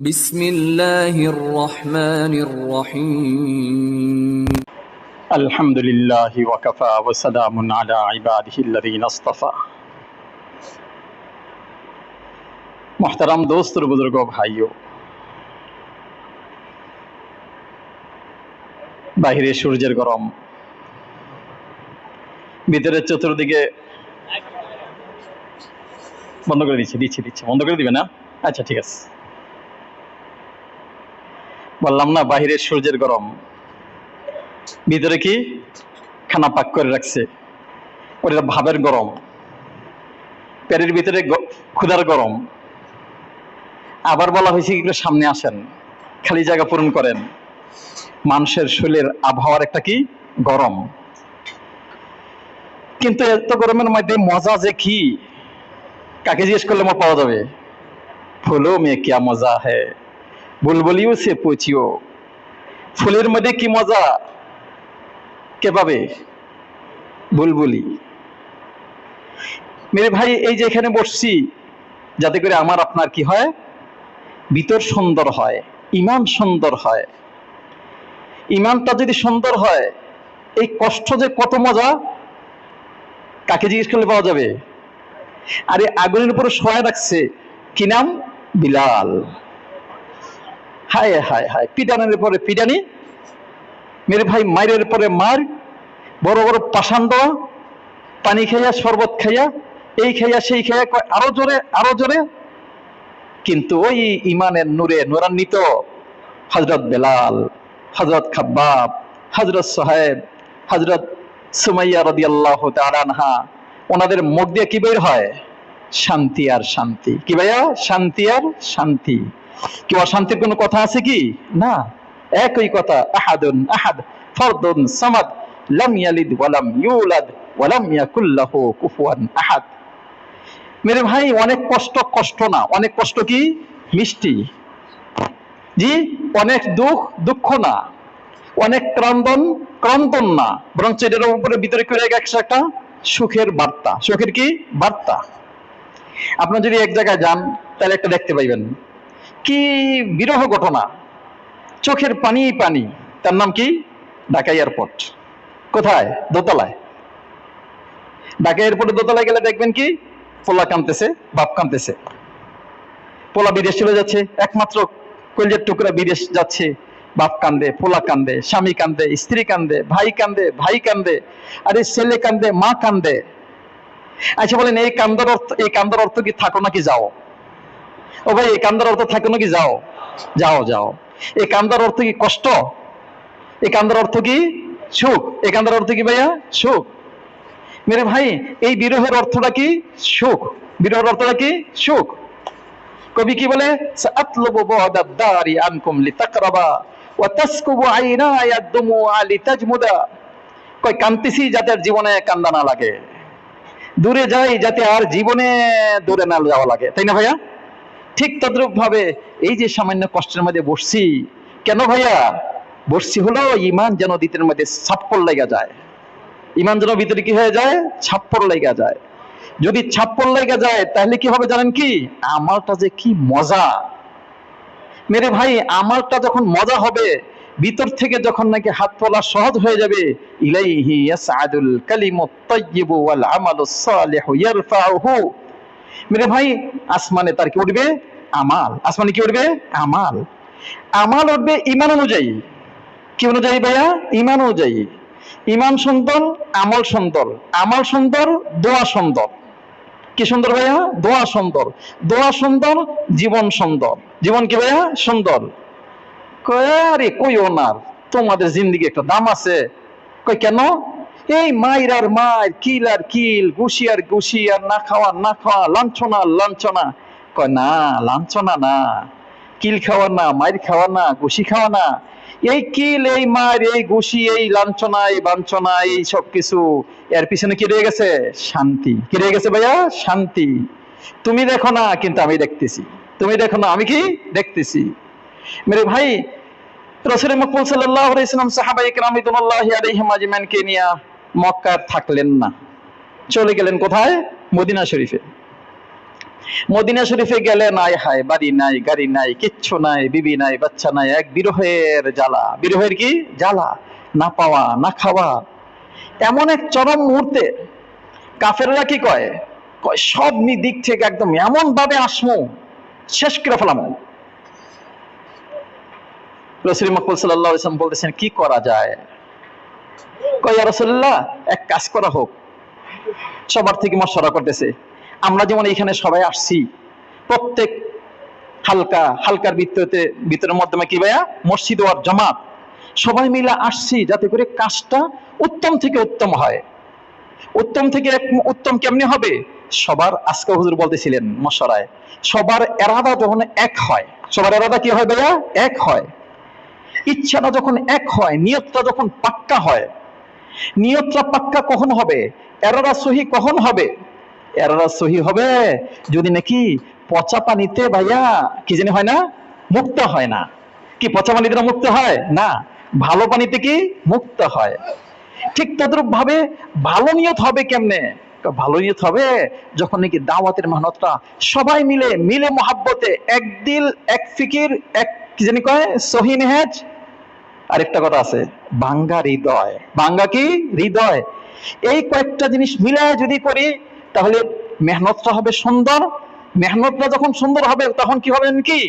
بسم الله الرحمن الرحيم الحمد لله وكفى وسلام على عباده الذين اصطفى محترم दोस्त और बुजुर्गों भाइयों, বাহিরে সূর্যের গরম, ভিতরে চতুর্দিকে বন্ধ করে দিচ্ছি বন্ধ করে দিবে না? আচ্ছা ঠিক আছে। বললাম না, বাহিরে সূর্যের গরম, ভিতরে কি খানা পাক করে রাখছে, ওটা ভাবের গরম, পেটের ভিতরে ক্ষুধার গরম। আবার বলা হয়েছে কি সামনে আসেন, খালি জায়গা পূরণ করেন। মানুষের শরীরের আবহাওয়ার একটা কি গরম, কিন্তু এত গরমের মধ্যে মজা যে কি, কাকে জিজ্ঞেস করলে আমার পাওয়া যাবে? ফুলো মে কিয়া মজা হ্যায়, বুলবুলিও সে পুছিও। ফুলের মধ্যে কি মজা, কে পাবে? বুলবুলি। মেরে ভাই, এই যে এখানে বসছি, যাতে করে আমার আপনার কি হয়, ভিতর সুন্দর হয়, ইমান সুন্দর হয়। ইমানটা যদি সুন্দর হয়, এই কষ্ট যে কত মজা, কাকে জিজ্ঞেস করলে পাওয়া যাবে? আরে আগুনের উপরে শোয়া রাখছে, কি নাম? বিলাল। হায় হায় হায়, পিটানের পরে পিটানি, মেরে ভাই মায়ের পরে মার, বড় বড় পাষাণ দেওয়া, পানি খাইয়া শরবত খাইয়া, এই খাইয়া সেই খাইয়া, আরো জোরে আরো জোরে। কিন্তু ওই ইমানের নূরে নূরান্বিত হযরত বেলাল, হযরত খাব্বাব, হযরত সোহেব, হযরত সুমাইয়া রাদিয়াল্লাহু তাআলা আনহা, ওনাদের মুখ দিয়ে কি বের হয়? শান্তি আর শান্তি। কি ভাইয়া? শান্তি আর শান্তি। কি অশান্তির কোনো কথা আছে কি? না, একই কথা। আহাদুন আহাদ, ফরদুন সামাদ, লাম ইয়ালিদ ওয়া লাম ইউলাদ ওয়া লাম ইয়াকুল লাহু কুফুয়ান আহাদ। মেরে ভাই, অনেক কষ্ট, কষ্ট না, অনেক কষ্ট কি মিষ্টি। জি, অনেক দুঃখ, দুঃখ না, অনেক ক্রন্দন, ক্রন্দন না, বরং এটার উপরে ভিতরে করে গেছে একটা সুখের বার্তা। সুখের কি বার্তা? আপনার যদি এক জায়গায় যান, তাহলে একটা দেখতে পাইবেন, কি বিরহ ঘটনা, চোখের পানি পানি। তার নাম কি? ঢাকা এয়ারপোর্ট। কোথায়? দোতলায়। ঢাকা এয়ারপোর্টে দোতলায় গেলে দেখবেন কি, পোলা কাঁদতেছে, বাপ কাঁদতেছে। পোলা বিদেশ চলে যাচ্ছে, একমাত্র কলিজার টুকরা বিদেশ যাচ্ছে, বাপ কান্দে, পোলা কান্দে, স্বামী কান্দে, স্ত্রী কান্দে, ভাই কান্দে, ভাই কান্দে, আরে ছেলে কান্দে, মা কান্দে। আচ্ছা বলেন, এই কান্দার অর্থ, এই কান্দার অর্থ কি থাকো নাকি যাও? ও ভাই, এই কান্দার অর্থ থাকো নাকি যাও? যাও যাও। এই কান্দার অর্থ কি কষ্ট? এই কান্দার অর্থ কি সুখ? এই কান্দার অর্থ কি ভাইয়া? সুখ। মেরে ভাই, এই বিরহের অর্থটা কি? সুখ। বিরহের অর্থটা কি? সুখ। কবি কি বলে? সাআতলুবু বু'দাদ দারি আনকুম লিতাকরাবা ওয়া তাসকুবু আইনায়া দুমুআ লিতাজমুদা। কই কান্তিসি যাতে জীবনে কান্দা না লাগে, দূরে যাই যাতে আর জীবনে দূরে না যাওয়া লাগে, তাই না ভাইয়া? ঠিক তদ্রূপ ভাবে এই যে সামান্য কষ্টের মধ্যে বসছি, কেন ভাইয়া বসছি? হলো ইমান যেন ভিতরের মধ্যে ছাপ্পর লেগে যায়। ইমান যেন ভিতরে কি হয়ে যায়? ছাপ্পর লেগে যায়। যদি ছাপ্পর লেগে যায়, তাহলে কি হবে জানেন কি? আমালটা যে কি মজা। মেরে ভাই, আমালটা যখন মজা হবে, ভিতর থেকে যখন নাকি হাত তোলা সহজ হয়ে যাবে, ইলাইহি ইয়াসআদুল কালিমুত তাইয়্যিবু ওয়াল আমালুস সালিহু ইয়ারফাউহু। মেরে ভাই, আসমানে তার কি উঠবে? আমাল। আসমানে কি উঠবে? আমাল। আমাল উঠবে ইমান অনুযায়ী। কি অনুযায়ী ভাইয়া? ইমান অনুযায়ী। ইমান সুন্দর, আমল সুন্দর, আমল সুন্দর, দোয়া সুন্দর। কি সুন্দর ভাইয়া? দোয়া সুন্দর। দোয়া সুন্দর, জীবন সুন্দর। জীবন কি ভাইয়া? সুন্দর। আরে কইও না, তোমাদের জিন্দিগি একটা দাম আছে। কই কেন? এই মায়ের আর মায়ের, কিল আর কিল, ঘুষি আর ঘুষি, আর না খাওয়া না খাওয়া, লাঞ্ছনা আর লাঞ্ছনা। কয় না, লাঞ্ছনা না, কিল খাওয়া না, মায়ের খাওয়া না, ঘুষি খাওয়া না, এই কিল, এই মার, এই ঘুষি, এই লাঞ্ছনা, এই বাঞ্ছনা, এই সব কিছু, এর পিছনে কি রয়ে গেছে? শান্তি। কি রয়ে গেছে ভাইয়া? শান্তি। তুমি দেখো না, কিন্তু আমি দেখতেছি। তুমি দেখো না, আমি কি দেখতেছি। মেরে ভাই, রাসূল মুকম্মল সাল্লাল্লাহু আলাইহি ওয়াসাল্লাম সাহাবায়ে কেরাম রিদওয়ানুল্লাহি আলাইহিম আজমাইনকে নিয়ে মক্কায় থাকলেন না, চলে গেলেন কোথায়? মদিনা শরীফে। মদিনা শরীফে গেলে নাই হায়, বাড়ি নাই, গাড়ি নাই, কিচ্ছু নাই, বিবি নাই, বাচ্চা নাই, এক বিরহের জ্বালা। বিরহের কি জ্বালা? না পাওয়া, না খাওয়া। এমন এক চরম মুহূর্তে কাফেররা কি কয়, কয় সব দিক থেকে একদম এমন ভাবে আসমু, শেষ করে ফেলাম। রাসূল মুহাম্মদ সাল্লাল্লাহু আলাইহি ওয়াসাল্লাম বলতেছেন কি করা যায়? কয় ইয়া রাসূলুল্লাহ, এক কাজ করা হোক। সবার থেকে মশওয়ারা করতেছে, আমরা যেমন এখানে সবাই আসছি, প্রত্যেক হালকার ভিতরের মাধ্যমে কি ভাইয়া, মসজিদ ওয়ার জামাত সবাই মিলে আসছি যাতে করে কাজটা উত্তম থেকে উত্তম হয়। উত্তম থেকে উত্তম কেমনি হবে? সবার, আজকে হুজুর বলতেছিলেন মশওয়ারায়, সবার এরাদা যখন এক হয়, সবার এরাদা কি হয় ভাইয়া? এক হয়। ইচ্ছাটা যখন এক হয়, নিয়তটা যখন পাক্কা হয়। নিয়তটা পাক্কা কখন হবে? এরাদা সহি কখন হবে? এরাদা সহি হবে যদি নাকি পচা পানিতে ভাইয়া কি জানি হয় না, মুক্ত হয় না। কি পচা পানিতে মুক্ত হয় না? ভালো পানিতে কি মুক্ত হয়। ঠিক তদ্রূপ ভাবে ভালো নিয়ত হবে কেমনে? ভালো নিয়ত হবে যখন নাকি দাওয়াতের মেহনতটা সবাই মিলে মহাব্বতে, এক দিল, এক ফিকির, এক কি জানি কয় সহি নেহাজ। আরেকটা কথা আছে, ভাঙ্গা হৃদয়। ভাঙ্গা কি হৃদয়। এই কয়েকটা জিনিস মিলায় যদি করি তাহলে মেহনতটা হবে সুন্দর। মেহনতটা যখন সুন্দর হবে তখন কি হবে কি,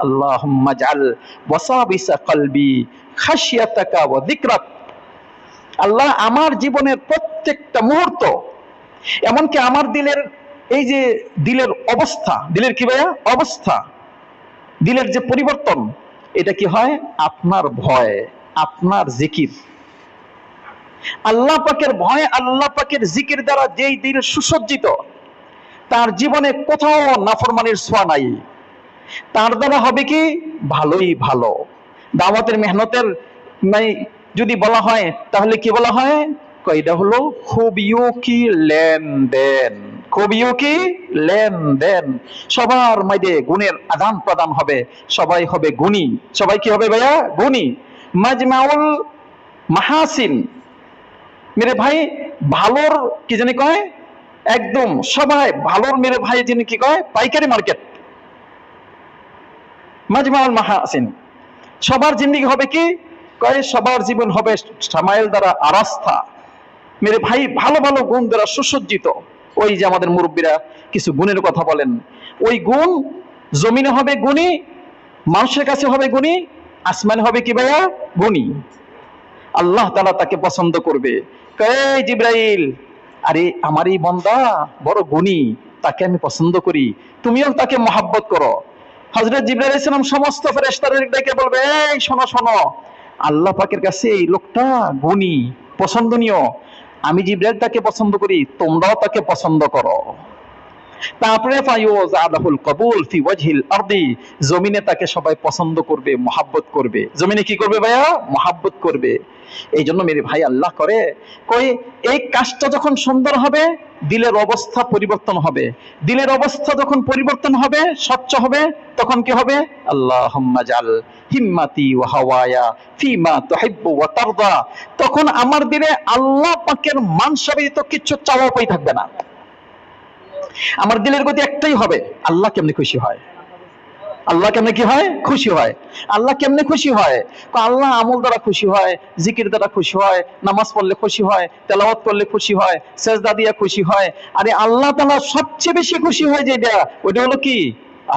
আল্লাহুম্মা জাল ওয়াসাবিসা কলবি খাশিয়াতাকা ওয়া যিকরাক। আল্লাহ আমার জীবনের প্রত্যেকটা মুহূর্ত, এমনকি আমার দিলের এই যে দিলের অবস্থা, দিলের কি ভাইয়া অবস্থা, দিলের যে পরিবর্তন, এটা কি হয়? আপনার ভয়, আপনার জিকির। আল্লাহ পাকের ভয়, আল্লাহ পাকের জিকির দ্বারা যেই দিল সুসজ্জিত, তার জীবনে কোথাও নাফরমানির ছোঁয়া নাই। তার দ্বারা হবে কি ভালোই ভালো। দাওয়াতের মেহনতের যদি বলা হয় তাহলে কি বলা হয়? কয়টা হলো খুবিও কি লেনদেন, খুবিও কি লেনদেন। সবার মাঝে গুণের আদান প্রদান হবে, সবাই হবে গুণী। সবাই কি হবে ভাইয়া? গুণী। মাজমাউল মাহাসিন, মেরে ভাই ভালোর কি জানি কয়, একদম সবাই ভালোর মেরে ভাই যিনি কি কয়, পাইকারি মার্কেট। মাজমাউল মাহাসিন, সবার জিন্দেগি হবে কি কয়, সবার জীবন হবে সামাইল দ্বারা আরাস্থা। মেরে ভাই ভালো ভালো গুণ দ্বারা সুসজ্জিত। ওই যে আমাদের মুরব্বীরা কিছু গুণের কথা বলেন, ওই গুণ জমিনে হবে গুণী, মানুষের কাছে হবে গুণী, আসমানে হবে কি ভাইয়া? গুণী। আল্লাহ তাআলা তাকে পছন্দ করবে। কয় জিবরাইল, আরে আমার এই বান্দা বড় গুণী, তাকে আমি পছন্দ করি, তুমিও তাকে মহাব্বত করো। হযরত জিবরাইল আলাইহিস সালাম সমস্ত ফেরেশতাদের ডেকে বলবে, এই শোনো শোনো, আল্লাহ পাকের কাছে এই লোকটা গুণী, পছন্দনীয়, আমি জিবরাইল তাকে পছন্দ করি, তোমরাও তাকে পছন্দ করো। তারপরে ফায়ুজালাহুল কবুল ফি ওয়াজহিল আরদি, জমিনে তাকে সবাই পছন্দ করবে, মহাব্বত করবে। জমিনে কি করবে ভাইয়া? মহাব্বত করবে। এই জন্য মেরে ভাই আল্লাহ করে কই, এই কাজটা যখন সুন্দর হবে দিলের অবস্থা পরিবর্তন হবে। দিলের অবস্থা যখন পরিবর্তন হবে, স্বচ্ছ হবে, তখন কি হবে? আল্লাহুম্মা জাল হিম্মাতি ওয়া হাওয়ায়া ফিমা তুহিব্বু ওয়া তারদা। তখন আমার দিলে আল্লাহ পাকের মানসা ব্যতীত কিচ্ছু চাওয়া পাই থাকবে না। আমার দিলের গতি একটাই হবে, আল্লাহ কেমনে খুশি হয়। আল্লাহ কেমনে কি হয়? খুশি হয়। আল্লাহ কেমনে খুশি হয়? আল্লাহ আমল দ্বারা খুশি হয়, জিকির দ্বারা খুশি হয়, নামাজ পড়লে খুশি হয়, তেলাওয়াত করলে খুশি হয়, সেজদা দিয়ে খুশি হয়। আরে আল্লাহ তাআলা সবচেয়ে বেশি খুশি হয় যেটা, ওটা হলো কি?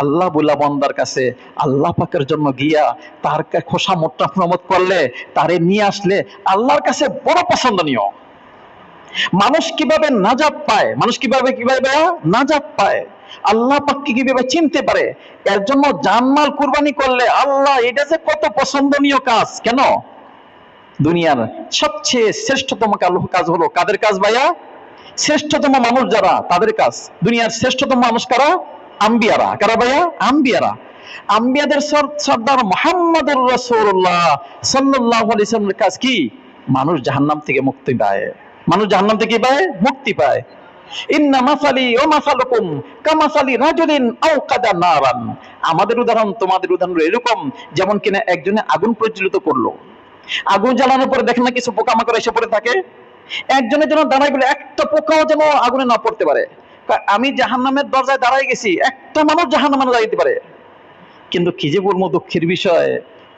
আল্লাহ বলা বান্দার কাছে আল্লাহ পাকের জন্য গিয়া তার খোসা মোট্টা প্রমোদ করলে, তারে নিয়ে আসলে আল্লাহর কাছে বড় পছন্দনীয়। মানুষ কিভাবে নাজাত পায়, মানুষ কিভাবে নাজাত পায়, আল্লাহ পাককে কিভাবে চিনতে পারে, এর জন্য জানমাল কুরবানি করলে আল্লাহ, এটা যে কত পছন্দনীয় কাজ। কেন? দুনিয়ার সবচেয়ে শ্রেষ্ঠতম কাজ হলো কাদের কাজ ভাইয়া? শ্রেষ্ঠতম মানুষ যারা, তাদের কাজ। দুনিয়ার শ্রেষ্ঠতম মানুষ কারা? আম্বিয়ারা। কারা ভাইয়া? আম্বিয়ারা। আম্বিয়াদের সর্দার মুহাম্মদুর রাসূলুল্লাহ সাল্লাল্লাহু আলাইহি ওয়াসাল্লামের কাজ কি? মানুষ জাহান্নাম থেকে মুক্তি পায়। মানুষ জাহান্নাম থেকে পায়, মুক্তি পায়। ইন্না মাসালি ওয়া মাসালুকুম কামাসালি রাজুলিন আওকাদা নারান। আমাদের উদাহরণ তোমাদের উদাহরণ এরকম, যেমন কিনা একজনে আগুন প্রজ্বলিত করলো, আগুন জ্বালানোর পরে দেখেন না কিছু পোকামাকড় এসে পড়ে থাকে, একজনের জন্য দাঁড়াই বলে একটা পোকাও যেন আগুনে না পড়তে পারে। আমি জাহান্নামের দরজায় দাঁড়াই গেছি, একটা মানুষ জাহান্নামে যাইতে পারে। কিন্তু কি যে বলবো দুঃখের বিষয়,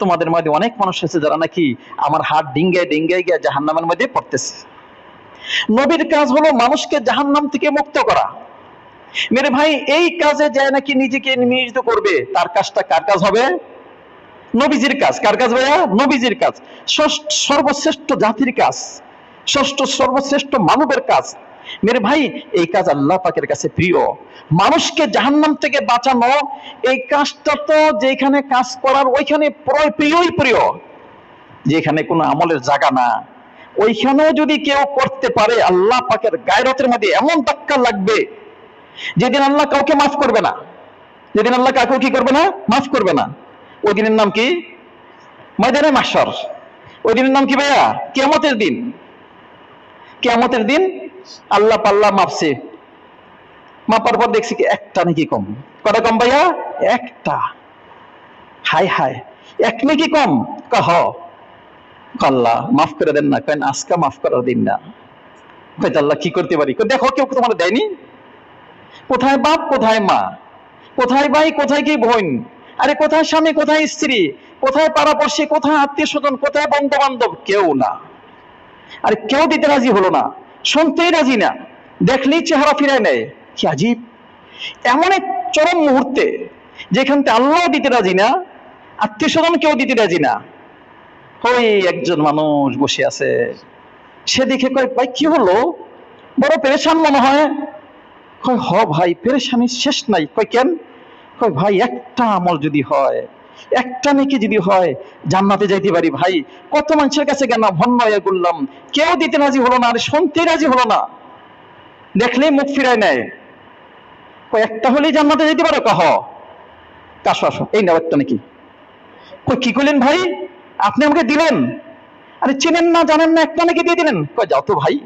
তোমাদের মধ্যে অনেক মানুষ আছে যারা নাকি আমার হাত ডিঙ্গায় ডিঙ্গায় গিয়ে জাহান্নামের মধ্যে পড়তেছে। নবীর কাজ হলো মানুষকে জাহান্নাম থেকে মুক্ত করা। মেরে ভাই, এই কাজে যায় নাকি নিজেকে নিয়োজিত করবে, তার কাজটা কার কাজ হবে? নবীজির কাজ। কার কাজ ভাইয়া? নবীজির কাজ। সর্বশ্রেষ্ঠ জাতির কাজ, সর্বশ্রেষ্ঠ মানবের কাজ। মেরে ভাই, এই কাজ আল্লাহ পাকের কাছে প্রিয়। মানুষকে জাহান্নাম থেকে বাঁচানো, এই কাজটা তো যেখানে কাজ করার ওইখানে প্রিয়ই প্রিয়। যেখানে কোনো আমলের জায়গা না, ওইখানেও যদি কেউ করতে পারে, আল্লাহ পাকের গায়রতের মধ্যে এমন ধাক্কা লাগবে যেদিন আল্লাহ কাউকে মাফ করবে না। যেদিন আল্লাহ কাউকে কি করবে না? মাফ করবে না। ওই দিনের নাম কি? ময়দানে মাহশর। ওই দিনের নাম কি ভাইয়া? কিয়ামতের দিন। কিয়ামতের দিন আল্লাহ পাল্লা মাপছে, মাপার পর দেখছি কি একটা নাকি কম। কটা কম ভাইয়া? একটা। হাই হাই, এক নাকি কম। কহ আল্লাহ মাফ করে দেন না। কেন আজকে মাফ করার দিন না? আল্লাহ কি করতে পারি? দেখো কেউ তোমার দেয়নি। কোথায় বাপ, কোথায় মা, কোথায় ভাই, কোথায় কি বোন, আরে কোথায় স্বামী, কোথায় স্ত্রী, কোথায় পাড়াপড়শি, কোথায় আত্মীয় স্বজন, কোথায় বন্ধু বান্ধব? কেউ না। আরে কেউ দিতে রাজি হলো না, শুনতেই রাজি না, দেখলেই চেহারা ফিরায় নেয়। কি আজীব! এমন এক চরম মুহূর্তে যেখান থেকে আল্লাহ দিতে রাজি না, আত্মীয় স্বজন কেউ দিতে রাজি না। ওই একজন মানুষ বসে আছে, সে দেখে কয় ভাই কি হলো, বড় পেরেশান মনে হয়। কয় হ ভাই, পেরেশানির শেষ নাই। কয় কেন? কয় ভাই একটা আমল যদি হয়, একটা নেকি যদি হয়, জান্নাতে যাইতে পারি। ভাই কত মানুষের কাছে গেল, ভন্ন হয়ে বললাম, কেউ দিতে রাজি হলো না, আর শুনতে রাজি হলো না, দেখলেই মুখ ফিরায় নেয়। কয় একটা হলেই জান্নাতে যেতে পারো? কহ কাশো আসো, এই নাও একটা নাকি। কই কি করলেন ভাই, আপনি আমাকে দিলেন? আরে চেনেন না জানেন না, একটা নাকি দিয়ে দিলেন। কয় যাও তো ভাই,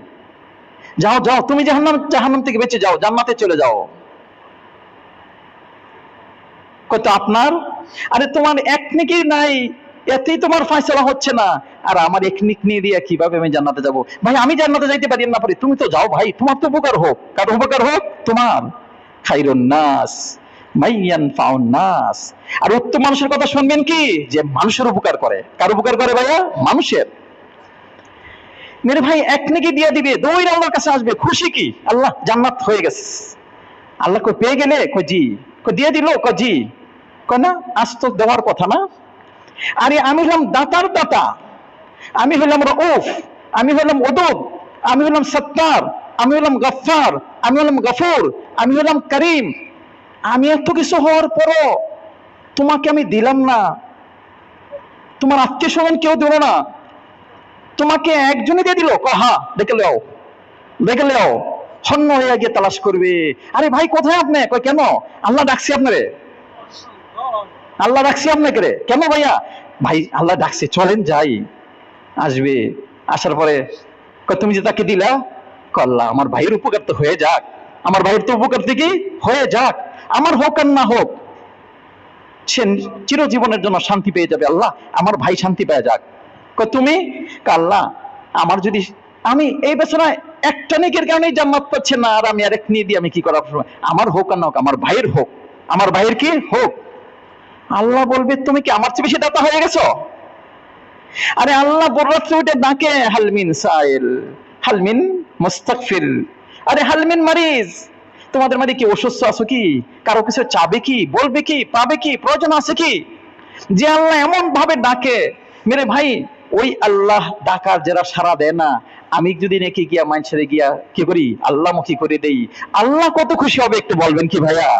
যাও যাও, তুমি জাহান্নাম থেকে বেঁচে যাও, জান্নাতে চলে যাও। কত আপনার? আরে তোমার এক নেকি নাই, এতেই তোমার ফয়সালা হচ্ছে না, আর আমার এক নেক নিয়ে দিয়ে কিভাবে আমি জান্নাতে যাব? ভাই আমি জান্নাতে যাইতে পারি না পারি, তুমি তো যাও ভাই, তোমার তো উপকার হোক। কার উপকার হোক? তোমার। খাইরুন নাস মাইয়ানফাউন নাস। আর উত্তম মানুষের কথা শুনবেন কি? যে মানুষের উপকার করে। কার উপকার করে ভাইয়া? মানুষের। মেরে ভাই এক নেকি দিয়ে দিবে, দৌড় আল্লাহর কাছে আসবে, খুশি কি? আল্লাহ জান্নাত হয়ে গেছে। আল্লাহ কই পেয়ে গেলে? কই জি। কই দিয়ে দিল? কই জি। কই না, আজ তো দেওয়ার কথা না। আরে আমি হলাম দাতার দাতা, আমি হলাম রউফ, আমি হলাম ওদুদ, আমি হলাম সত্তার, আমি হলাম গফফার, আমি হলাম গফুর, আমি হলাম করিম। আমি এত কিছু হওয়ার পরও তোমাকে আমি দিলাম না, তোমার আত্মীয় স্বজন কেউ দিল না, তোমাকে একজনই দিয়ে দিল। কহা দেখে লেও, দেখে লেও। হন্য হয়ে গিয়ে তালাশ করবে, আরে ভাই কোথায় আপনি? কই কেন? আল্লাহ ডাকছি আপনারে, আল্লাহ ডাকছি আপনাকে রে। কেন ভাইয়া? ভাই আল্লাহ ডাকছে, চলেন যাই। আসবে, আসার পরে তুমি যে তাকে দিলা, আল্লাহ আমার ভাইয়ের উপকার তো হয়ে যাক, আমার ভাইয়ের তো উপকার থেকে হয়ে যাক, আমার হোক আর না হোক, সে চিরজীবনের জন্য শান্তি পেয়ে যাবে। আল্লাহ আমার ভাই শান্তি পেয়ে যাক। তুমি? আল্লাহ আমার যদি, আমি এই বেচারায় একটা নেকের কারণে জান্নাত পাচ্ছে না, আর আমি আরেক নিয়ে দিয়ে আমি কি করার, আমার হোক আর না হোক, আমার ভাইয়ের হোক, আমার ভাইয়ের কি হোক। আল্লাহ বলবে তুমি কি আমার চেয়ে বেশি দাতা হয়ে গেছো? আরে আল্লাহ বলছে ওইটা ডাকে, হালমিন সাইল, হালমিন মুস্তাগফির। আরে হালমিন মারিজ, তোমাদের মধ্যে কি অসুস্থ আছো কি? কারো কিছু চাবে কি, বলবে কি, পাবে কি, প্রয়োজন আছে কি? যে আল্লাহ এমন ভাবে ডাকে, মেরে ভাই ওই আল্লাহ ডাকার যারা সাড়া দেয় না, আমি যদি নাকি গিয়া মানুষের গিয়া কি করি, আল্লাহমুখী করে দেই, আল্লাহ কত খুশি হবে একটু বলবেন কি ভাইয়া?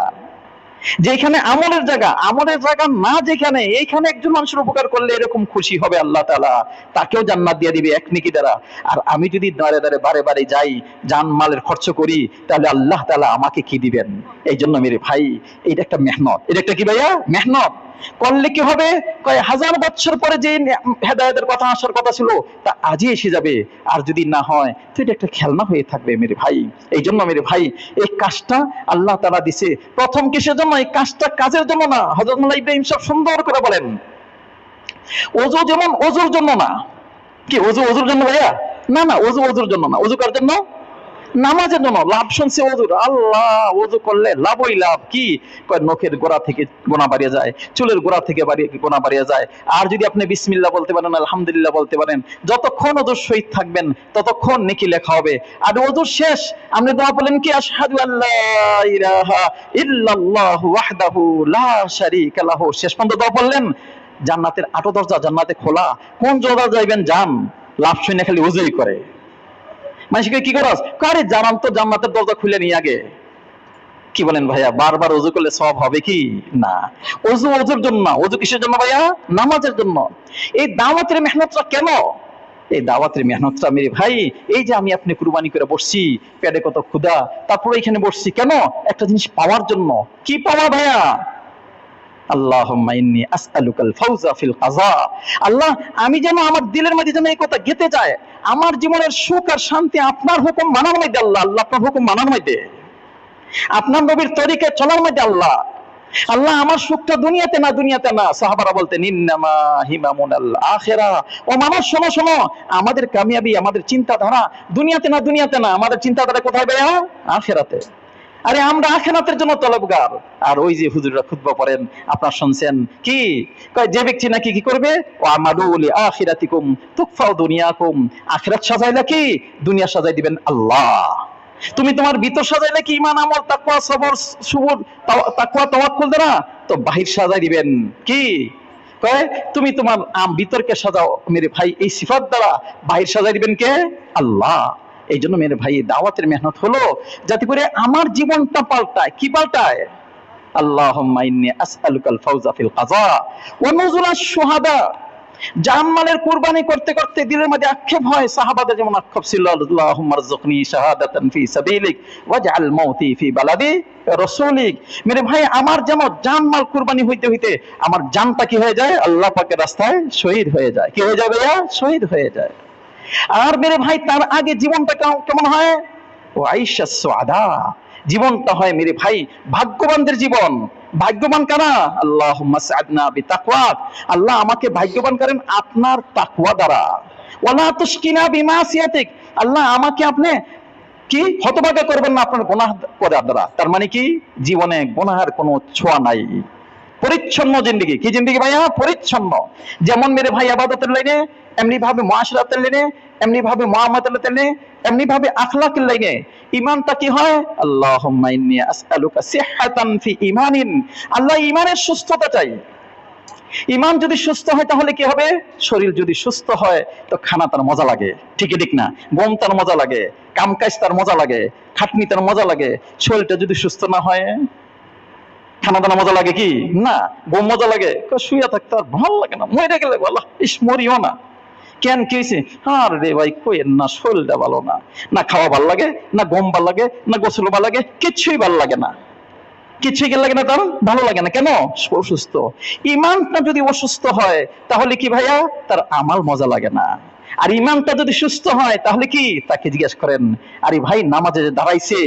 যেখানে আমলের জায়গা, আমলের জায়গা না যেখানে, এইখানে একজন মানুষের উপকার করলে এরকম খুশি হবে আল্লাহ তাআলা, তাকেও জান্নাত দিয়ে দিবে এক নেকি দ্বারা। আর আমি যদি দাঁড়ে দাঁড়ে বারে বারে যাই, জান মালের খরচ করি, তাহলে আল্লাহ তাআলা আমাকে কি দিবেন? এই জন্য মেরে ভাই, এটা একটা মেহনত। এটা একটা কি ভাইয়া? মেহনত। করলে কি হবে? কয় হাজার বছর পরে যে হেদায়েতের কথা আসার কথা ছিল, তা আজই এসে যাবে। আর যদি না হয় তো এটা একটা খেলনা হয়ে থাকবে মেরে ভাই। এই জন্য মেরে ভাই, এই কাজটা আল্লাহ তাআলা দিছে প্রথম কিসের জন্য? এই কাজটা কাজের জন্য না। হযরত মুল্লা ইব্রাহিম সাহেব সুন্দর করে বলেন, ওযু যেমন ওযুর জন্য না। কি ওযু ওযুর জন্য ভাইয়া? না না, ওযু ওযুর জন্য না। ওযু কার জন্য? নামাজের জন্য। লাভ শুনছে ওযুর, আল্লাহ ওযু করলে লাভই লাভ। কি কয়? নখের গোড়া থেকে গোনা বাড়িয়ে যায়, চুলের গোড়া থেকে গোনা বাড়িয়ে যায়। আর যদি আপনি বিসমিল্লাহ বলতে পারেন, আলহামদুলিল্লাহ বলতে পারেন, যতক্ষণ ওযুর সহিত থাকবেন ততক্ষণ নেকি লেখা হবে। আর ওযুর শেষ আপনি দোয়া বলেন কি? আশহাদু আল্লা ইলাহা ইল্লাল্লাহু ওয়াহদাহু লা শারীকা লাহু। শেষ পর্যন্ত দোয়া বললেন, জান্নাতের 8 দরজা জান্নাতে খোলা। কোন দরজা যাইবেন? যান। লাভ শুনে খালি ওযুই করে। মানুষকে কি করস? আরে জানান তো জান্নাতের দরজা খুলে নিয়ে আগে। কি বলেন ভাইয়া? বারবার ওযু করলে সওয়াব হবে কি? না। ওযু ওযুর জন্য না। ওযু কিসের জন্য ভাইয়া? নামাজের জন্য। এই দাওয়াতের মেহনতটা কেন? এই দাওয়াতের মেহনতটা মেরে ভাই, এই যে আমি আপনি কুরবানি করে বসছি, পেটে কত ক্ষুধা, তারপরে এখানে বসছি কেন? একটা জিনিস পাওয়ার জন্য। কি পাওয়া ভাইয়া? আল্লাহুম্মা ইন্নী আসআলুকাল ফাওজা ফিল কাযা। আল্লাহ, আমি যেন আমার দিলের মধ্যে যেন এই কথা গেঁথে যায়, আমার জীবনের সুখ আর শান্তি আপনার হুকুম মানার মধ্যে। আল্লাহ, আল্লাহ আপনার হুকুম মানার মধ্যে, আপনার নবীর তরিকায় চলার মধ্যে। আল্লাহ, আল্লাহ আমার সুখটা দুনিয়াতে না, দুনিয়াতে না। সাহাবারা বলতেন ইন্নামা হিমামুনাল আখিরা। ও মানুষ শোনো শোনো, আমাদের কামিয়াবি, আমাদের চিন্তাধারা দুনিয়াতে না, দুনিয়াতে না। আমাদের চিন্তাধারা কোথায় ভাইয়া? আখিরাতে। আরে আমরা আখিরাতের জন্য তলবগার। আর ওই যে হুজুররা খুতবা পড়েন, আপনারা শুনছেন কি কয়? যে ব্যক্তি নাকি কি করবে? ও আমাদু লি আখিরাতিকুম তুকফাউ দুনিয়াকুম। আখিরাত সাজাইলা কি? দুনিয়া সাজাই দিবেন আল্লাহ। তুমি তোমার ভিতর সাজাইলে কি? ঈমান, আমল, তাকওয়া, সবর, সুবুর, তাকওয়া, তাওয়াক্কুল দ্বারা তো বাহির সাজাই দিবেন কি? কয় তুমি তোমার ভিতরকে সাজাও মেরে ভাই এই সিফাত দ্বারা, বাহির সাজাই দিবেন কে? আল্লাহ। এই জন্য মেরে ভাই দাওয়াতের মেহনত হলো যাতে করে আমার জীবনটা পাল্টায়। কি পাল্টায়? আল্লাহুম্মা ইন্নী আসআলুকাল ফাওজা ফিল কাযা ওয়া নুজুলাশ শুহাদা। জানমালের কুরবানি করতে করতে দিলের মধ্যে আক্ষেপ হয়। সাহাবাদের যেমন আক্ষেপ ছিল, আল্লাহুম্মা রযুকনি শাহাদাতান ফি সাবিলিক ওয়াজআল মাউতি ফি বালাদি রাসূলিক। মেরে ভাই আমার যেমন জানমাল কুরবানি হইতে হইতে আমার জানটা কি হয়ে যায়? আল্লাহ পাকের রাস্তায় শহীদ হয়ে যায়। কি হয়ে যায় ভাইয়া? শহীদ হয়ে যায়। আর মেরে ভাই তার আগে জীবনটা কেমন হয়? ও আইশা সুআদা। জীবনটা হয় মেরে ভাই ভাগ্যবানদের জীবন। ভাগ্যবান কারা? আল্লাহুম্মা সা'আদনা বিতাকওয়াক। আল্লাহ আমাকে ভাগ্যবান করেন আপনার তাকওয়া দ্বারা। ওয়ালা তুশকিনা বিমাসিয়াতিক। আল্লাহ আমাকে আপনি কি হতভাগ্য করবেন না আপনার গুনাহ করার দ্বারা। তার মানে কি? জীবনে গুনাহের কোনো ছোঁয়া নাই, পরিচ্ছন্ন জিন্দেগি। কি জিন্দেগি ভাইয়া? পরিচ্ছন্ন। যেমন মেরে ভাই ইবাদতের লাইনে, এমনি ভাবে মুআশরাতের লাইনে, এমনি ভাবে মুআমালাতের লাইনে, এমনি ভাবে আখলাকের লাইনে ঈমানটা কি হয়? আল্লাহুম্মা ইন্নী আসআলুকা সিহহাতান ফি ঈমানিন। আল্লাহ ঈমানের সুস্থতা চাই। ঈমান যদি সুস্থ হয় তাহলে কি হবে? শরীর যদি সুস্থ হয় তো খানা তার মজা লাগে। ঠিক ঠিক না? গম তার মজা লাগে, কামকাজ তার মজা লাগে, খাটনি তার মজা লাগে। শরীরটা যদি সুস্থ না হয়, খানা দানা মজা লাগে কি? না। গম মজা লাগে, শুয়ে থাকতে আর ভালো লাগে না। মরে গেলে বলা ইস মরিও না। কেন কি হয়েছে? আর রে ভাই কইেন না, শরীরটা ভালো না। না খাওয়া ভাল লাগে, না গম ভাল লাগে, না গোসল ভাল লাগে, কিছুই ভাল লাগে না। কিছুই কি লাগে না? তার ভালো লাগে না। কেন? অসুস্থ। ইমানটা যদি অসুস্থ হয় তাহলে কি ভাইয়া? তার আমাল মজা লাগে না। আর ইমানটা যদি সুস্থ হয় তাহলে কি? তাকে জিজ্ঞেস করেন, আরে ভাই নামাজে দাঁড়াইছে,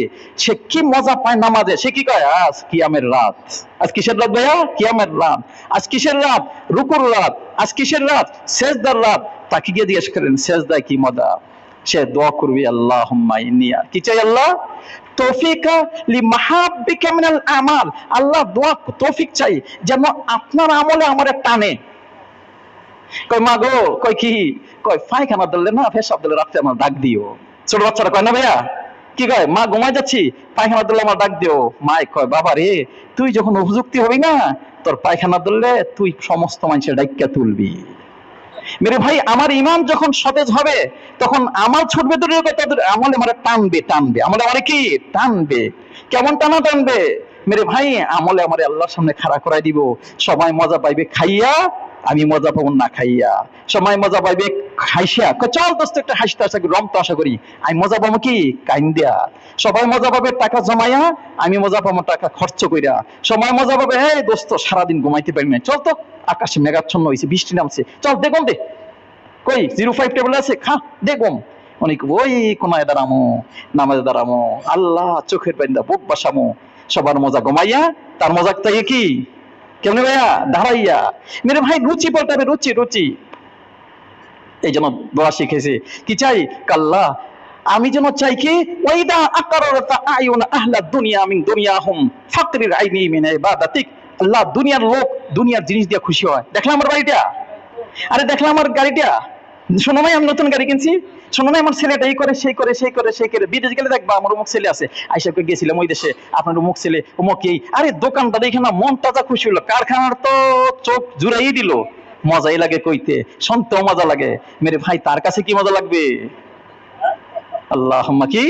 সে কি মজা পায় নামাজে। সে কি কয়? আজ কিয়ামের রাত। আজ কিসের রাত ভাইয়া? কিয়ামের রাত। আজ কিসের রাত? রুকুর রাত। আজ কিসের রাত? সেজদার রাত। তাকে গিয়ে জিজ্ঞেস করেন সেজদায় কি মজা। সে দোয়া করবি আল্লাহুম্মা ইন্নী, কি চাই? আল্লাহ তৌফিকা লিমাহাব্বিকা মিনাল আমাল। আল্লাহ দোয়া তৌফিক চাই যেন আপনার আমলে আমারে টানে। কয় মা গো, কয় কি? কয় পায়খানা দিলে না, পেশাব দিলে রাত্রে আমার ডাক দিও। ছোট বাচ্চারা কয় না ভাইয়া? কি কয়? মা ঘুমাই যাচ্ছি, পায়খানা দিলে আমার ডাক দিও। মাই কয় বাবা রে, তুই যখন উপযুক্তি হবি না, তোর পায়খানা দিলে তুই সমস্ত মানুষের ডাইক্কা তুলবি। মেরে ভাই আমার ইমান যখন সতেজ হবে তখন আমার ছুটবে দূরের কথা, আমলে আমার টানবে টানবে। আমলে আমার কি টানবে? কেমন টানা টানবে মেরে ভাই? আমলে আমার আল্লাহর সামনে খাড়া করাই দিব। সবাই মজা পাইবে খাইয়া, আমি মজা পাবো না খাইয়া। সবাই মজা পাইবে হাসিয়া, চল দোস্ত একটা হাসতে আশা করি, রমতে আশা করি। আমি মজা পাবো কি? কাইন দিয়া। সবাই মজা পাবে টাকা জমাইয়া, আমি মজা পাবো টাকা খরচ কইরা। সবাই মজা পাবে, এই দোস্ত সারাদিন ঘুমাইতে পারি না, চল তো আকাশে মেঘাচ্ছন্ন হয়েছে, বৃষ্টি নামছে, চল দেখুন দে কই 05 টেবিল আছে, খা দেখুন। অনেক ওই কোনায় দাঁড়ামো, নামাজে দাঁড়ামো, আল্লাহ চোখের পাইন্দা বুক বাসামো। সবার মজা ঘুমাইয়া, তার মজা তাই কি কেমনে ভাইয়া? দাঁড়াইয়া। মেরে ভাই রুচি পাল্টাবে, রুচি রুচি। এই জন্য দোয়া শিখেছি কি চাই? কাল্লা আমি যেন চাই কি ওয়াইদা আকারাতা আয়ুন আহলা দুনিয়া মিন দুনিয়াহুম ফাকরির আইনি মিন ইবাদাতিক, আল্লাহ দুনিয়ার লোক দুনিয়ার জিনিস দিয়ে খুশি হয়। দেখলাম আমার বাড়িটা, আরে দেখলাম আমার গাড়িটা, শোনো ভাই আমি নতুন গাড়ি কিনছি, শোনো না আমার ছেলেটা এই করে সেই করে সেই করে সেই করে, বিদেশ গেলে দেখবা আমার অমুক ছেলে আছে, আইসাকে গেছিলাম ওই দেশে, আপনার অমুক ছেলে অমুক এই, আরে দোকানটা দেখে না মন তাজা খুশি হলো, কারখানার তো চোখ জুড়াই দিল, মজাই লাগে কইতে, শুনতেও মজা লাগে। মেরে ভাই তার কাছে কি মজা লাগবে? আল্লাহুম্মা কি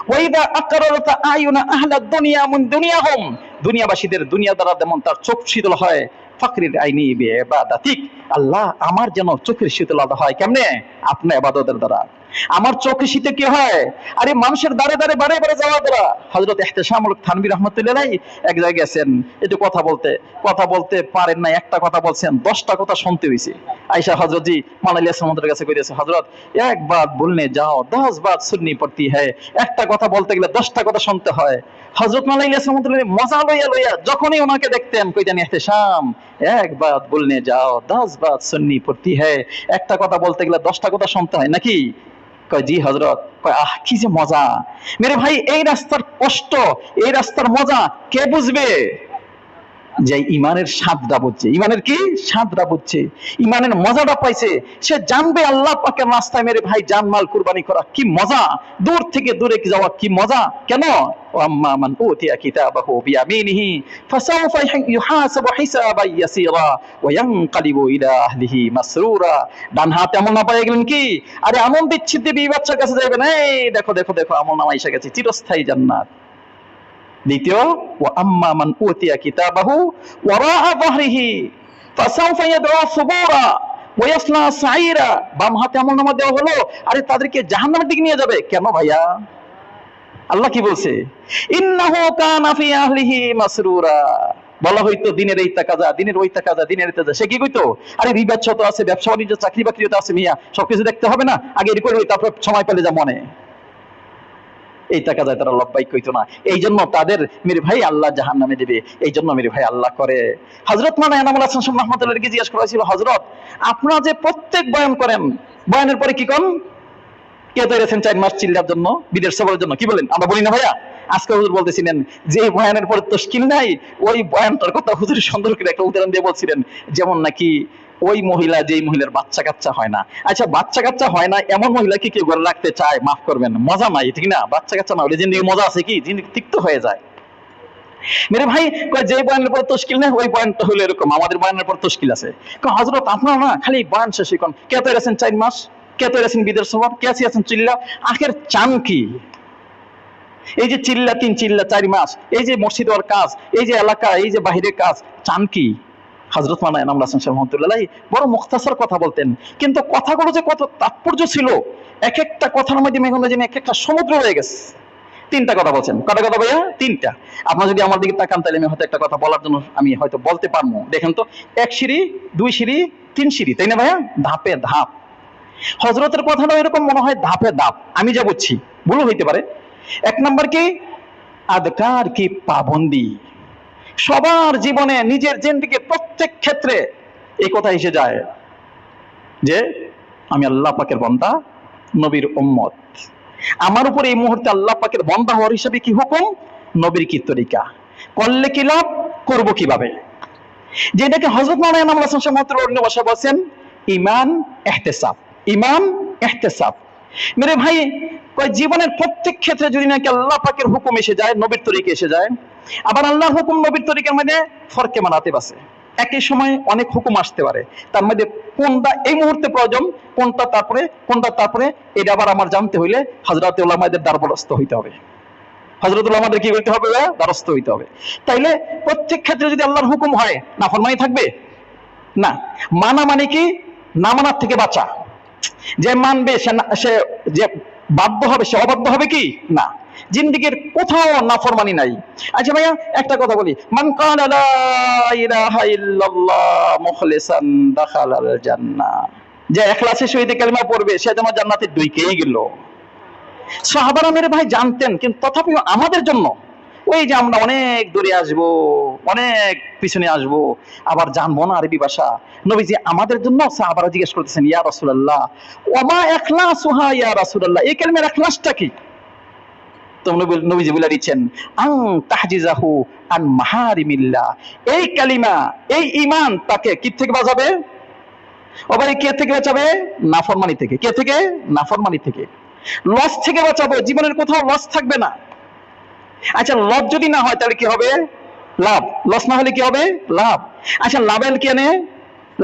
ওয়াইদা আকরারতা আয়ুনা আহলা দুনিয়া মিন দুনিয়াহুম, দুনিয়াবাসীদের দুনিয়া দ্বারা যেমন তার চোখ শীতল হয়, ফাকরির আইনি বিইবাদাতিক, আল্লাহ আমার যেন চোখের শীতলতা হয় কেমনে? আপনার ইবাদতের দ্বারা। আমার চোখে শীতে কি হয়? আরে মানুষের দাঁড়ে দাঁড়ে বারে বারে যাওয়া দ্বারা। হযরত ইহতিশামুল থানভী রাহমাতুল্লাহ আলাইহি এক জায়গায় গেছেন, একটু কথা বলতে পারেন না, একটা কথা বলছেন, 10টা কথা শুনতে হইছে। আয়েশা হযরত জি মানালিয়া সামুদ্রের কাছে কইতেছে, হযরত এক বাত বলনে যাও 10 বাত সুননি পড়তি হ্যায়, একটা কথা বলতে গেলে 10টা কথা শুনতে হয়। হযরত মানালিয়া সামুদ্রের মজা লইয়া যখনই ওনাকে দেখতেন কইতেন, ইহতিশাম এক বাত বলনে যাও 10 বাত সুননি পড়তি হ্যায়, একটা কথা বলতে গেলে 10টা কথা শুনতে হয় নাকি? কয় জি হযরত। কয় আহ কি যে মজা। মেরে ভাই এই রাস্তার কষ্ট, এই রাস্তার মজা কে বুঝবে? যে ইমানের স্বাদটা বুঝছে, ইমানের কি স্বাদটা বুঝছে, ইমানের মজাটা পাইছে, সে জানবে আল্লাহ পাকের রাস্তায় মেরে ভাই জানমাল কুরবানি করা কি মজা, দূর থেকে দূরে যাওয়া কি মজা। কেন? ওয়াম্মা মান উতিয়া কিতাবাহু বিয়ামিনিহি ফাসাউফা ইউহাসাবু হিসাবান ইয়াসীরা ওয়া ইয়ানকালিবু ইলা আহলিহি মাসরুরা। ডান হাতে আমলনামা পেয়ে গেলেন কি, আরে আনন্দিত চিত্তে বিবি বাচ্চার কাছে যাবেন, এই দেখো দেখো দেখো আমলনামা এসে গেছে, চিরস্থায়ী জান্নাত। দ্বিতীয়, ওয়া আম্মা মান উতিয়া কিতাবাহু ওয়ারাআ যাহরিহি ফাসাউফা ইয়াদউ সুবুরা ওয়া ইয়াসলা সাঈরা। বাম হাতে আমলনামা দেওয়া হলো, আরে তাদেরকে জাহান্নামের দিকে নিয়ে যাবে। কেন ভাইয়া? আল্লাহ কি বলছে? ইন্নাহু কানা ফি আহলিহি মাসরুরা। বলা হইতো দিনের এই টাকা যা, দিনের ওই টাকা যা, দিনের এটা যা, সে কি কইতো? আরে রিবাদ তো আছে, ব্যবসা বাণিজ্য চাকরি বাকরিও তো আছে, মিয়া সবকিছু দেখতে হবে না, আগে এর করে তারপর সময় পেলে যা মনে, এই টাকা যায় তারা লব্বাইক কইতো না। এই জন্য তাদের মেরে ভাই আল্লাহ জাহান্নামে দেবে, এই জন্য মেরে ভাই আল্লাহ করে। হযরত মাওলানা এনামুল হাসান সাহেব রাহমাতুল্লাহকে জিজ্ঞাসা করা হয়েছিল, হযরত আপনারা যে প্রত্যেক বয়ান করেন, বয়ানের পরে কি কোন কে তৈরেছেন 4 মাস চিল্লার জন্য, বিদেশ সফরের জন্য, কি বলেন? আমরা বলি না ভাইয়া? আজকে হুজুর বলতেছিলেন যে বয়ানের পরে তশকিল নাই, ওই বয়ানটার কথা হুজুর সুন্দর করে একটা উদাহরণ দিয়ে বলছিলেন, যেমন নাকি ওই মহিলা, যেই মহিলার বাচ্চা কাচ্চা হয় না, আচ্ছা বাচ্চা কাচ্চা হয় না এমন মহিলা কি কেউ ঘরে রাখতে চায়? মাফ করবেন, মজা নাই, ঠিক না? বাচ্চা কাচ্চা না হলে জিন্দেগি মজা আছে কি? জিন্দেগি তিক্ত হয়ে যায়। মেরে ভাই যে বয়ানের পর তশকিল নেই, ওই বয়ানটা হলো এরকম, আমাদের বয়ানের পর তশকিল আছে। হযরত আপনারা না খালি বয়ান শেষ কোন কে তৈরেছেন 4 মাস, কে তৈরেছেন বিদেশ সফর, কে আছেন চিল্লা, আখের চান কি? এই যে চিল্লা 3 চিল্লা 4 মাস, এই যে মসজিদ ওর কাজ, এই যে এলাকা, এই যে বাহিরের কাজ, চান কি? হযরত মাওলানা এনামুল হাসান সাহেব রাহমাতুল্লাহ বড় মুখতাসার কথা বলতেন, কিন্তু কথাগুলো যে কত তাৎপর্য ছিল, এক একটা কথার মধ্যে মেঘনা যেন এক একটা সমুদ্র হয়ে গেছে। 3টা কথা বলছেন। কটা কথা ভাইয়া? 3টা। আপনারা যদি আমার দিকে তাকান তাহলে আমি হয়তো একটা কথা বলার জন্য আমি হয়তো বলতে পারবো। দেখেন তো, 1 সিঁড়ি 2 সিঁড়ি 3 সিঁড়ি, তাই না ভাইয়া? ধাপে ধাপ। হযরতের কথাটা এরকম মনে হয় ধাপে ধাপ, আমি যা বুঝছি, ভুল হইতে পারে। 1 নাম্বার কি আদকার কি পাবন্দি, সবার জীবনে নিজের জিন্দেগির প্রত্যেক ক্ষেত্রে এই কথা এসে যায় যে আমি আল্লাহ পাকের বান্দা, নবীর উম্মত, আমার উপরে এই মুহূর্তে আল্লাহ পাকের বান্দা হওয়ার হিসাবে কি হুকুম, নবীর কি তরিকা, করলে কি লাভ, করব কিভাবে, যেটাকে হযরত মাওলানা এনামুল হাসান সাহেব রাহমাতুল্লাহ অন্য ভাষায় বলেন ঈমান ইহতিসাব। ঈমান ইহতিসাব মেরে ভাই কয় জীবনের প্রত্যেক ক্ষেত্রে যদি নাকি আল্লাহ পাকের হুকুম এসে যায়, নবীর তরিকা এসে যায়, আবার আল্লাহর হুকুম নবীর তরিকার মধ্যে ফরকে মানাতে আছে। একই সময় অনেক হুকুম আসতে পারে, তার মধ্যে কোনটা এই মুহূর্তে প্রয়োজন, কোনটা তারপরে এটা আবার আমার জানতে হইলে হযরতে উলামাদের দ্বারস্থ হইতে হবে, হযরত উলামাদের কি করতে হবে? দ্বারস্থ হইতে হবে। তাইলে প্রত্যেক ক্ষেত্রে যদি আল্লাহর হুকুম হয়, নাফরমানি থাকবে না। মানা মানে কি? না মানার থেকে বাঁচা। যে মানবে সে যে বাধ্য হবে, সে অবাধ্য হবে কি না। জিন্দেগির কোথাও নাফরমানি নাই। আচ্ছা ভাইয়া একটা কথা বলি, মান ক্বালা লা ইলাহা ইল্লাল্লাহ মুখলিসান দাখালাল জান্নাহ, যে ইখলাসের সহিত কালিমা পড়বে সে যেন জান্নাতে ঢুকেই গেল। সাহাবারা মেরে ভাই জানতেন, কিন্তু তথাপিও আমাদের জন্য ওই যে আমরা অনেক দূরে আসবো, অনেক পিছনে আসবো, আবার জানবো না আরবি ভাষা। নবীজি আমাদের জন্য সাহাবারা জিজ্ঞেস করতেছেন, ইয়া রাসূলুল্লাহ ওমা ইখলাসুহা ইয়া রাসূলুল্লাহ, এই কালিমার ইখলাসটা কি? তো নবীজি বলে দিচ্ছেন, আন তাহজিজাহু আন মাহারিমিল্লাহ, এই কালিমা, এই ঈমান তাকে কি থেকে বাঁচাবে? ও ভাই, কে থেকে বাঁচাবে? নাফরমানি থেকে। কে থেকে? নাফরমানি থেকে। লস থেকে বাঁচাবো, জীবনের কোথাও লস থাকবে না। আচ্ছা, লস যদি না হয় তাহলে কি হবে? লাভ। লস না হলে কি হবে? লাভ। আচ্ছা, লাভের কি আনে?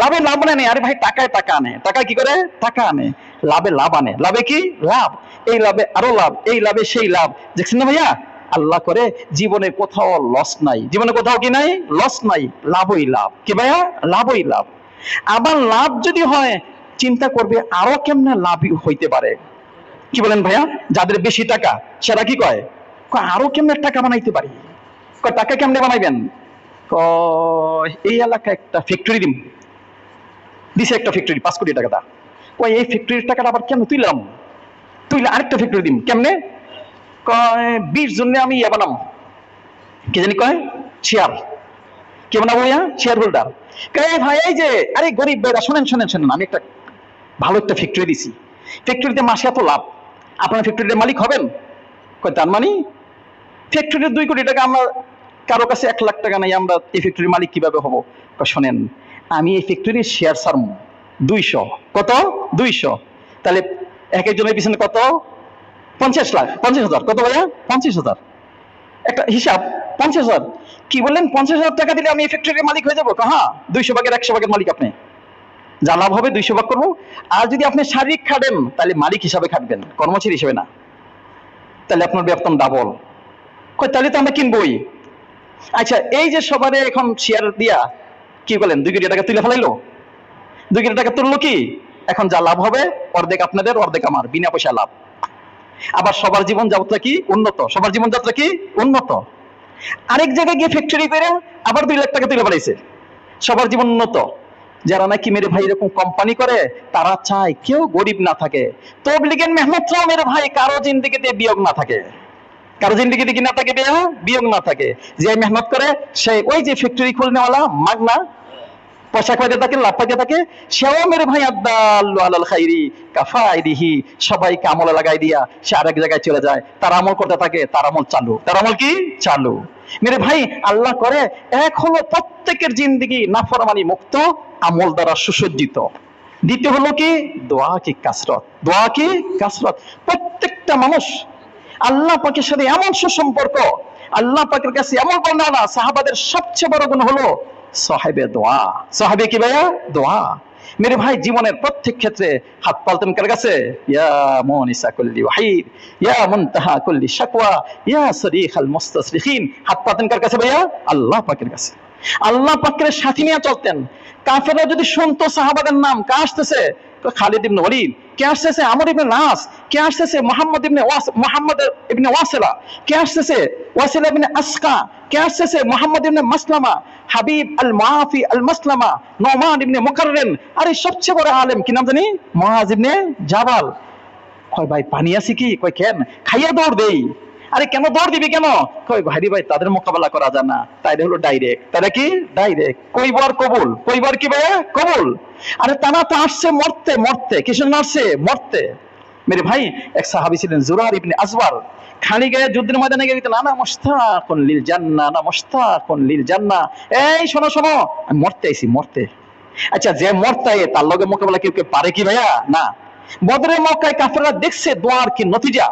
লাভে লাভ আনে। আরে ভাই, টাকায় টাকা আনে। টাকায় কি করে? টাকা আনে। লাভে লাভ আনে। লাভে কি? লাভ। এই লাভে আরো লাভ, এই লাভে সেই লাভ। দেখছেন না ভাইয়া? আল্লাহ করে জীবনে কোথাও লস নাই। জীবনে কোথাও কি নাই? লস নাই। লাভই লাভ। কি ভাইয়া? লাভই লাভ। আবার লাভ যদি হয়, চিন্তা করবে আরো কেমনে লাভ হইতে পারে। কি বলেন ভাইয়া? যাদের বেশি টাকা সেটা কি কয়? আরো কেমনে টাকা বানাইতে পারি। টাকা কেমনে বানাইবেন? এই এলাকায় একটা ফ্যাক্টরি দিছে, একটা ফ্যাক্টরি 5 কোটি টাকা। কয় এই ফ্যাক্টরির টাকাটা আবার কেন তুইলাম? তুইলে আরেকটা ফ্যাক্টরি দিম। কেমনে? কয় 20 জন্য আমি ইয়ে বানাম, কি জানি কয়, শেয়ার। কে বানাবো ভাইয়া? Share holder. কয় ভাই এই যে, আরে গরিব ভাইরা শোনেন শোনেন শোনেন, আমি একটা ভালো একটা ফ্যাক্টরি দিছি, ফ্যাক্টরিতে মাসে এত লাভ, আপনার ফ্যাক্টরির মালিক হবেন? কয় তার মানে ফ্যাক্টরির 2 কোটি টাকা, আমরা কারো কাছে 1 লাখ টাকা নাই, আমরা এই ফ্যাক্টরির মালিক কিভাবে হবো? শোনেন, আমি এই ফ্যাক্টরির শেয়ার ছাড়বো 200। কত? 200। তাহলে এক একজনের পিছনে কত? 50 লাখ, 50,000। কত ভাইয়া? 50,000। একটা হিসাব, 50,000। কি বললেন? 50,000 টাকা দিলে আমি এই ফ্যাক্টরির মালিক হয়ে যাবো? হ্যাঁ, 200 ভাগের 100 ভাগের মালিক আপনি। যা লাভ হবে 200 ভাগ করবো। আর যদি আপনি শারীরিক খাটেন তাহলে মালিক হিসাবে খাটবেন, কর্মচারী হিসেবে না। তাহলে আপনার বেতন ডাবল। তাহলে তো আমরা কিনবই। আচ্ছা, এই যে সবারে এখন শেয়ার দিয়া কি বলেন 2 কোটি টাকা তুলে ফেলাইলো। 2 কোটি টাকা তুললো কি? এখন যা লাভ হবে অর্ধেক আপনাদের, অর্ধেক আমার, বিনা পয়সা লাভ। আবার সবার জীবন যাত্রা কি উন্নত, সবার জীবন যাত্রা কি উন্নত। আরেক জায়গায় গিয়ে ফ্যাক্টরি করে আবার 2 লাখ টাকা তুলে ফেলাইছে, সবার জীবন উন্নত। যারা নাকি মেরে ভাই এরকম কোম্পানি করে তারা চায় কেউ গরিব না থাকে। তবলিগের মেহনতটাও মেরে ভাই কারো জিন্দেগিতে বিয়োগ না থাকে, কারো জিন্দেগিতে কি না থাকে? বিয়োগ না থাকে। যে মেহনত করে সে ওই যে ফ্যাক্টরি খুলনেওয়ালা মাগনা পয়সা খাইতে থাকে, লাভ পাইতে থাকে, সেও মেরে ভাই আদাল্লু আলাল খাইরি কাফাইরিহি, সবাইকে আমলে লাগাই দিয়া সে আরেক জায়গায় চলে যায়, তার আমল করতে থাকে, তার আমল চালু। তার আমল কি? চালু। মেরে ভাই আল্লাহ করে এক হলো প্রত্যেকের জিন্দেগি নাফরমানি মুক্ত, আমল দ্বারা সুসজ্জিত। দ্বিতীয় হলো কি? দোয়া কি কাসরত। দোয়া কি কাসরত। প্রত্যেকটা মানুষ আল্লাহ পাকের সাথে এমন সুসম্পর্ক, আল্লাহ পাকের কাছে এমন বর্ণনা। সাহাবাদের সবচেয়ে বড় গুণ হলো সাহেবে দোয়া। সাহেবে কি ভাইয়া? দোয়া। মেরে ভাই জীবনের প্রত্যেক ক্ষেত্রে হাত পালতেন কার কাছে? ইয়া মুনিসা কুল্লি ওয়াহিদ, ইয়া মুনতাহা কুল্লি শাকওয়া, ইয়া সরিখাল মুস্তাসরিখিন। হাত পালতেন কার কাছে ভাইয়া? আল্লাহ পাকের কাছে। আল্লাহ পাকের সাথী নিয়ে চলতেন। কাফেররা যদি শুনতো সাহাবাদের নাম, কে আসতেছে? খালিদ ইবনে ওয়ালিদ। কে আসতেছে? আমর ইবনে নাস। কে আসতেছে? মুহাম্মদ ইবনে ওয়াসিলা। কে আসতেছে? ওয়াসিলা ইবনে আসকা। কে আসতেছে? মুহাম্মদ ইবনে মাসলামা, হাবিব আল মুআফি আল মাসলামা, নুমান ইবনে মুকাররিন। আরে সবচেয়ে বড় আলেম কি নাম জানি? মুআজ ইবনে জাবাল। কয় ভাই পানি আছে কি? কয় কেন? খাইয়া দৌড় দেই। আরে কেন দৌড় দিবি কেন? কয় ভাই তাদের মোকাবেলা করা যায় না, তাই হলো ডাইরেক্ট। তারা কি? ডাইরেক্ট। কইবার কবুল, কইবার কি ভাইয়া? কবুল। আরে তারা তো আসছে মরতে মরতে। কিসের আসছে? মরতে। মেরে ভাই এক সাহাবী ছিলেন জুরার ইবনে আজওয়ার। খালি গায়ে যুদ্ধের ময়দানে গিয়ে না মুশতাকুন লিল জান্নাহ, না মুশতাকুন লিল জান্নাহ। এই শোনো শোনো, আমি মরতে আইছি, মরতে। আচ্ছা, যে মরতে আয় তার লগে মোকাবেলা কেউ পারে কি ভাইয়া? না। বদরের মক্কায় কাফেররা দেখছে দোয়ার কি নতিজা।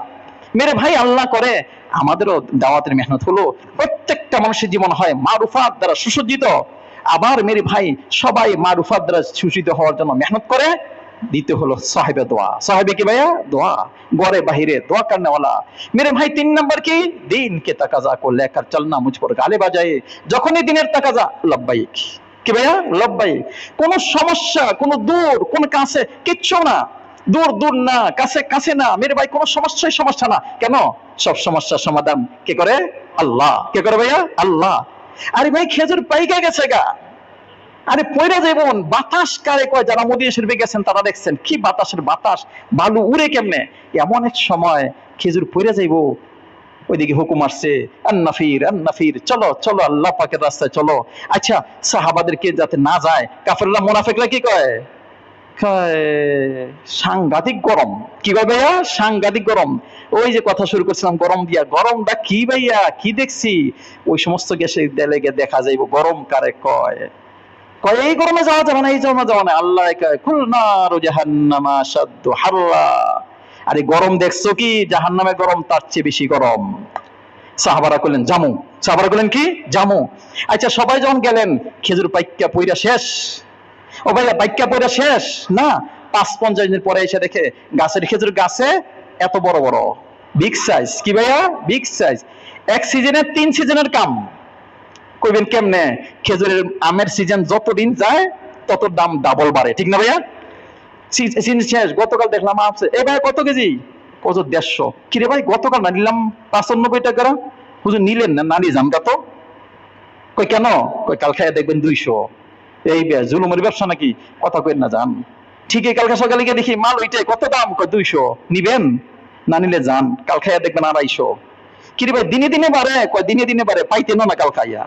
মেরে ভাই আল্লাহ করে আমাদেরও দাওয়াতের মেহনত হলো, প্রত্যেকটা মানুষের জীবন হয় মারুফাত দ্বারা সুসজ্জিত। আবার মেরে ভাই সবাই মারুফাত দ্বারা সুসজ্জিত হওয়ার জন্য মেহনত করে। দিতে হলো সাহেবে দোয়া। সাহেবে কি ভাইয়া? দোয়া। গরে বাহিরে দোয়া করনেওয়ালা। মেরে ভাই 3 নাম্বার কি? দিন কে তাকাজা কো লেকার চলনা মুঝ পর গালে বাজায়ে। যখনই দিনের তাকাজা, লব্বাইক। কি ভাইয়া? লব্বাইক। কোন সমস্যা, কোন দূর, কোন কাছে, কিচ্ছু না। দূর দূর না, কাছে কাছে না। মেরে ভাই কোন সমস্যাই সমস্যা না। কেন? সব সমস্যার সমাধান কে করে? আল্লাহ। কে করে ভাইয়া? আল্লাহ। আরে ভাই খেজুর পাইকা গেছে গা, আরে পয়রা যাইবন। বাতাস কারে কয়? যারা মদিনা শরীফে গেছেন তারা দেখছেন কি বাতাসের বাতাস, বালু উড়ে কেমনে। এমন এক সময় খেজুর পয়রা যাইবো, ওইদিকে হুকুম আসছে আন্নাফির, চলো চলো আল্লাহ পাকের রাস্তায় চলো। আচ্ছা, সাহাবাদেরকে যাতে না যায়, কাফেররা মুনাফিকরা কি কয়? কয়, সাংঘাতিক গরম। কি কয় ভাইয়া? সাংঘাতিক গরম। ওই যে কথা শুরু করছিলাম গরম দিয়া, গরমটা কি ভাইয়া, কি দেখছি? ওই সমস্ত গ্যাসের দেলে দেখা যাইব গরম কারে কয়। কয় এই গরমে যাওয়া যাবে না, এই গরমে যাওয়া না। আল্লাহ কয় কুল নারু জাহান্নামা আশাদ্দু হাররা। আরে গরম দেখছো কি? জাহান্নামের গরম তার চেয়ে বেশি গরম। সাহাবারা কইলেন জামু। সাহাবারা কইলেন কি? জামু। আচ্ছা, সবাই যখন গেলেন, খেজুর পাইক্কা পইরা শেষ। ও ভাইয়া, পাইক্কা পইরা শেষ না, ৫-৫০ দিন পরে এসে দেখে গাছের খেজুর গাছে এত বড় বড়, বিগ সাইজ। কি ভাইয়া? Big size. এক সিজনের ৩ সিজনের কাম। কইবেন কেমনে? খেজুরের আমের সিজন যতদিন যায় তত দাম ডাবল বাড়ে, ঠিক না ভাইয়া? সিজন শেষ, গতকাল দেখলাম আপছে এ ভাই কত কেজি? কত? ১৫০। কিরে ভাই, গতকাল না নিলাম ৯৫ টাকা। হুজুর নিলেন না? না নিয়ে যান তো। কই কেন? কই কাল খাইয়া দেখবেন ২০০। এই জুলুমের ব্যবসা নাকি? কথা কইন না, যান। ঠিকই কালকে সকালে গিয়ে দেখি মাল ওইটাই, কত দাম? কয় ২০০। নিবেন? না নিলে যান, কাল খাইয়া দেখবেন ২৫০। কিরে ভাই, দিনে দিনে বাড়ে? কয় দিনে দিনে বাড়ে, পাইতেন না কাল খাইয়া।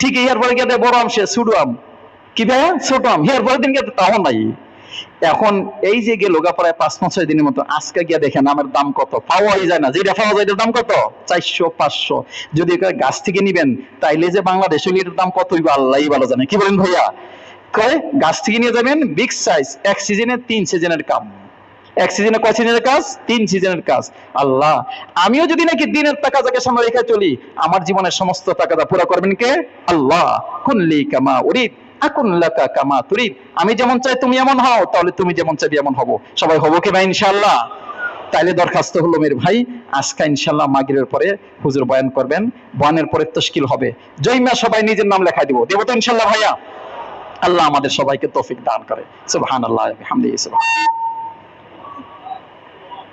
ঠিক এর পরে গিয়ে বড় আম শেষ, ছোট আম। কি ভাইয়া? ছোট আম। এর পরের দিন গিয়ে তাও নাই। এখন এই যে গেল গা প্রায় ৫-৬ দিনের মতো, আজকে গিয়া দেখেন আমের দাম কত, পাওয়াই যায় না। যেটা পাওয়া যায় এটার দাম কত? ৪০০-৫০০। যদি গাছ থেকে নিবেন তাইলে যে বাংলাদেশে এটার দাম কত হইবে আল্লাহই ভালো জানে। কি বলেন ভাইয়া? কয় গাছ থেকে নিয়ে যাবেন, বিগ সাইজ, এক সিজনে ৩ সিজনের কাম। এক সিজনে কয় সিজনের কাজ? ৩ সিজনের কাজ। আল্লাহ, আমিও যদি নাকি দিনের টাকা যাকে সামনে রেখে চলি, আমার জীবনের সমস্ত টাকাটা পুরো করবেন কে? আল্লাহ। কুল্লি কামা উরিদ আকুন লাকা কামা তুরিদ। আমি যেমন চাই তুমি এমন হও, তাহলে তুমি যেমন চাইবে এমন হবো। সবাই হবো কি ভাই ইনশাআল্লাহ? তাইলে দরখাস্ত হলো মেরে ভাই, আজকে ইনশাআল্লাহ মাগরিবের পরে হুজুর বয়ান করবেন, বয়ানের পরে তাশকিল হবে। জয়মা সবাই নিজের নাম লেখাই দিব, দেব তো ইনশাআল্লাহ ভাইয়া? আল্লাহ আমাদের সবাইকে তৌফিক দান করে। সুবহানাল্লাহ বিহামদিহি।